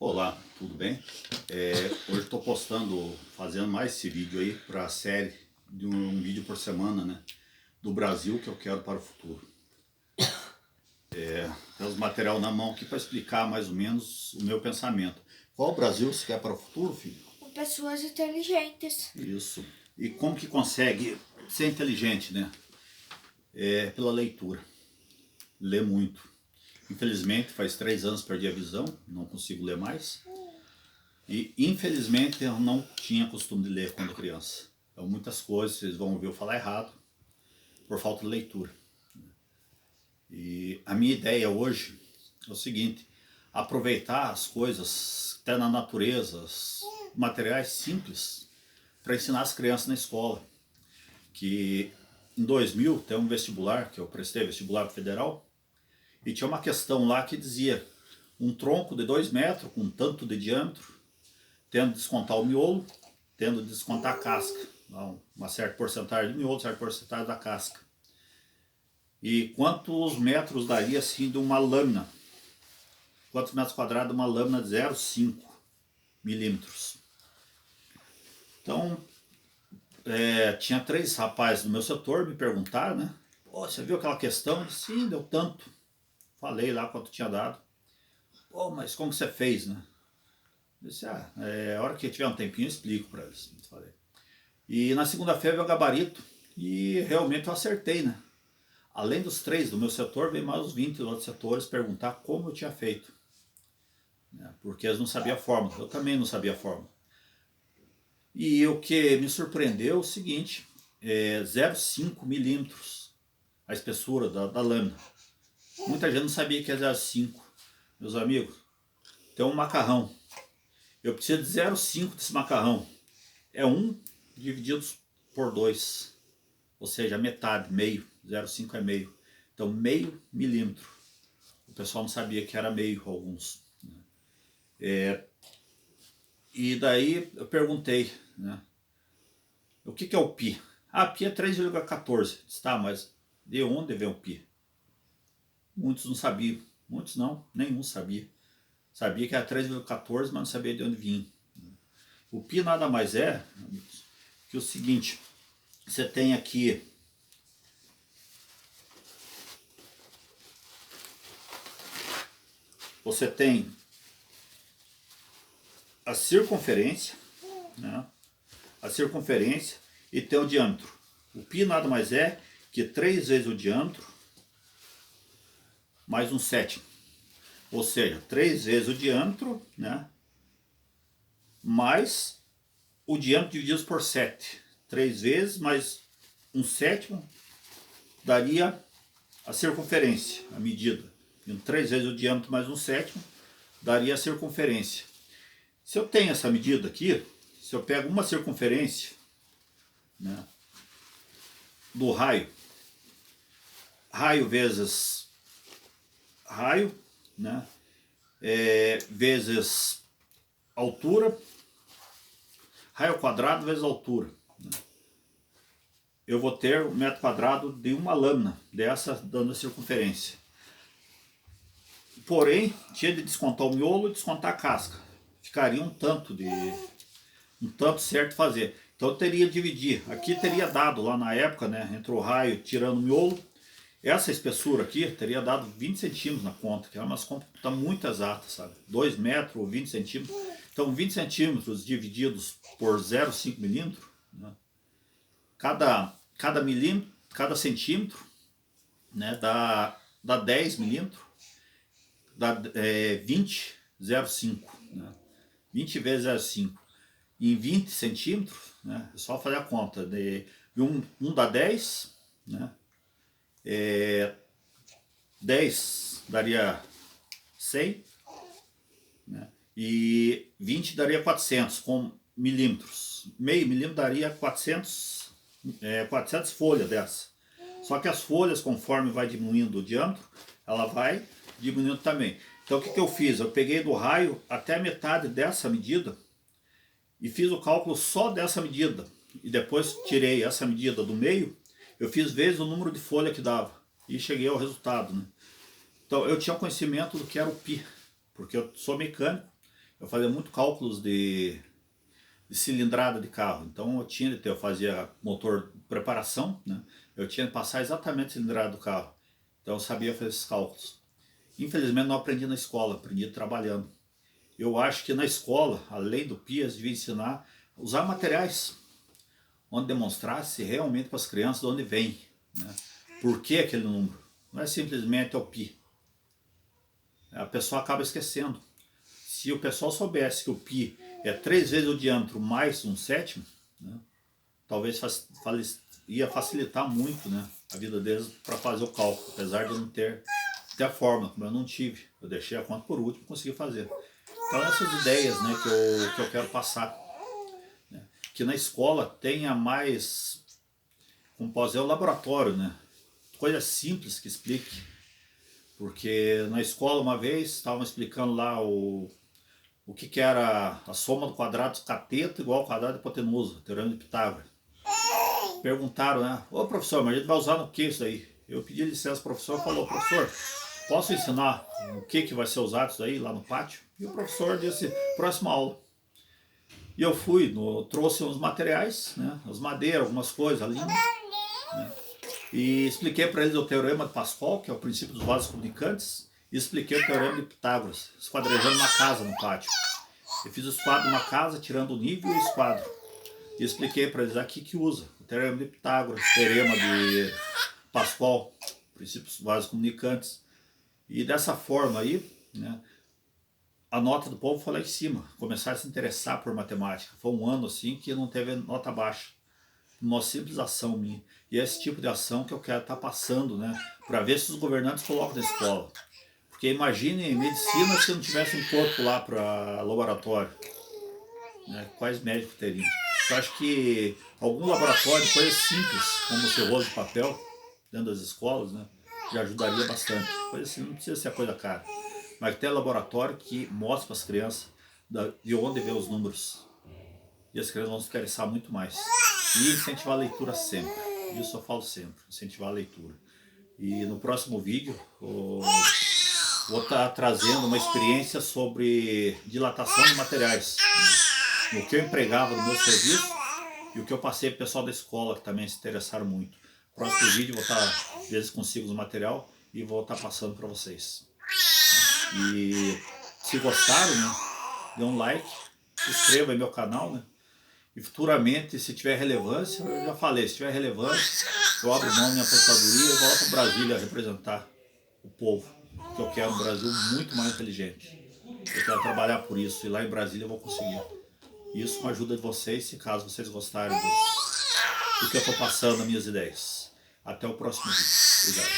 Olá, tudo bem? Hoje estou fazendo mais esse vídeo aí para a série de um vídeo por semana, né? Do Brasil que eu quero para o futuro. Tem os material na mão aqui para explicar mais ou menos o meu pensamento. Qual o Brasil você quer para o futuro, filho? Com pessoas inteligentes. Isso. E como que consegue ser inteligente, né? Pela leitura. Ler muito. Infelizmente, faz 3 anos que perdi a visão, não consigo ler mais. E infelizmente eu não tinha costume de ler quando criança. Então muitas coisas vocês vão ouvir eu falar errado por falta de leitura. E a minha ideia hoje é o seguinte: aproveitar as coisas que tem na natureza, os materiais simples, para ensinar as crianças na escola. Que em 2000 tem um vestibular, que eu prestei vestibular federal, e tinha uma questão lá que dizia um tronco de 2 metros com tanto de diâmetro, tendo de descontar o miolo, tendo de descontar a casca. Uma certa porcentagem do miolo, certa porcentagem da casca. E quantos metros daria assim de uma lâmina? Quantos metros quadrados de uma lâmina de 0,5 milímetros? Então, tinha 3 rapazes do meu setor me perguntaram, né? Pô, você viu aquela questão? Eu disse, sim, deu tanto. Falei lá quanto tinha dado. Pô, mas como você fez, né? Eu disse, a hora que tiver um tempinho eu explico para eles. Falei. E na segunda-feira veio o gabarito e realmente eu acertei, né? Além dos 3 do meu setor, veio mais os 20 dos outros setores perguntar como eu tinha feito. Porque eles não sabiam a fórmula, eu também não sabia a fórmula. E o que me surpreendeu é o seguinte, 0,5 milímetros a espessura da lâmina. Muita gente não sabia que é 0,5. Meus amigos, tem um macarrão. Eu preciso de 0,5 desse macarrão. É 1 dividido por 2. Ou seja, metade, meio. 0,5 é meio. Então, meio milímetro. O pessoal não sabia que era meio, alguns. E daí eu perguntei, né? O que é o pi? Pi é 3,14. Tá, mas de onde vem o pi? Muitos não sabiam. Muitos não, nenhum sabia. Sabia que era 3,14, mas não sabia de onde vinha. O pi nada mais é, amigos, que o seguinte: você tem aqui a circunferência, né? A circunferência e tem o diâmetro. O pi nada mais é que 3 vezes o diâmetro mais um sétimo. Ou seja, 3 vezes o diâmetro, né? Mais o diâmetro dividido por 7. 3 vezes mais um sétimo daria a circunferência, a medida. 3 vezes o diâmetro mais um sétimo daria a circunferência. Se eu tenho essa medida aqui, se eu pego uma circunferência, né, do raio, raio vezes raio, né, vezes altura, raio quadrado vezes altura, né, eu vou ter 1 metro quadrado de uma lâmina dessa dando a circunferência. Porém, tinha de descontar o miolo e descontar a casca. Ficaria um tanto certo fazer. Então eu teria de dividir. Aqui teria dado lá na época, né, entre o raio tirando o miolo, essa espessura aqui teria dado 20 centímetros na conta, que é umas contas muito exatas, sabe? 2 metros ou 20 centímetros. Então 20 centímetros divididos por 0,5 milímetros, né, cada milímetro, cada centímetro, né, dá 10 milímetros, dá 20, 0,5, né? 20 vezes 0,5 em 20 centímetros, né? É só fazer a conta. Um dá 10, né? 10 daria 100, né? E 20 daria 400 com milímetros. Meio milímetro daria 400 folhas dessa. Só que as folhas, conforme vai diminuindo o diâmetro, ela vai diminuindo também. Então o que eu fiz? Eu peguei do raio até a metade dessa medida e fiz o cálculo só dessa medida. E depois tirei essa medida do meio, eu fiz vezes o número de folha que dava. E cheguei ao resultado, né? Então eu tinha conhecimento do que era o pi, porque eu sou mecânico, eu fazia muito cálculos de cilindrada de carro. Então eu fazia motor preparação, né? Eu tinha que passar exatamente a cilindrada do carro. Então eu sabia fazer esses cálculos. Infelizmente não aprendi na escola, aprendi trabalhando. Eu acho que na escola, além do PIAS, devia ensinar a usar materiais, onde demonstrasse realmente para as crianças de onde vem, né? Por que aquele número. Não é simplesmente o pi. A pessoa acaba esquecendo. Se o pessoal soubesse que o pi é 3 vezes o diâmetro mais 1/7, né, talvez ia facilitar muito, né, a vida deles para fazer o cálculo, apesar de eu não ter a forma, como eu não tive. Eu deixei a conta por último e consegui fazer. Então essas ideias, né, que eu quero passar. Né, que na escola tenha mais, como pode dizer, o laboratório, né, coisa simples que explique. Porque na escola uma vez estavam explicando lá o que era a soma do quadrado de cateto igual ao quadrado de hipotenusa, teorema de Pitágoras. Perguntaram, né? Ô professor, mas a gente vai usar no que isso aí? Eu pedi licença ao professor, falou, professor, posso ensinar o que vai ser usado isso aí lá no pátio? E o professor disse, próxima aula. E eu trouxe uns materiais, né? As madeiras, algumas coisas ali, né? E expliquei para eles o teorema de Pascal, que é o princípio dos vasos comunicantes, e expliquei o teorema de Pitágoras, esquadrejando uma casa no pátio. Eu fiz o esquadro de uma casa, tirando o nível e o esquadro. E expliquei para eles aqui que usa o teorema de Pitágoras, o teorema de Pascal, princípios dos vasos comunicantes. E dessa forma aí, né, a nota do povo foi lá em cima, começaram a se interessar por matemática. Foi um ano assim que não teve nota baixa. Uma simples ação minha. E é esse tipo de ação que eu quero estar passando, né, para ver se os governantes colocam na escola. Porque imagine medicina se não tivesse um corpo lá para laboratório. Né, quais médicos teriam? Eu acho que algum laboratório, coisas simples, como o seu rolo de papel, dentro das escolas, né, já ajudaria bastante. Coisa assim, não precisa ser a coisa cara. Mas tem laboratório que mostra para as crianças de onde vê os números. E as crianças vão se interessar muito mais. E incentivar a leitura sempre. Isso eu falo sempre, incentivar a leitura. E no próximo vídeo vou estar trazendo uma experiência sobre dilatação de materiais. Né? O que eu empregava no meu serviço e o que eu passei para o pessoal da escola, que também se interessaram muito. No próximo vídeo vou estar, às vezes consigo o material e vou estar passando para vocês. E se gostaram, né, dê um like, se inscreva em meu canal, né? E futuramente, se tiver relevância, eu já falei, se tiver relevância, eu abro mão da minha aposentadoria e volto para Brasília a representar o povo. Porque eu quero um Brasil muito mais inteligente. Eu quero trabalhar por isso e lá em Brasília eu vou conseguir. Isso com a ajuda de vocês, se caso vocês gostarem do que eu estou passando, das minhas ideias. Até o próximo vídeo. Obrigado.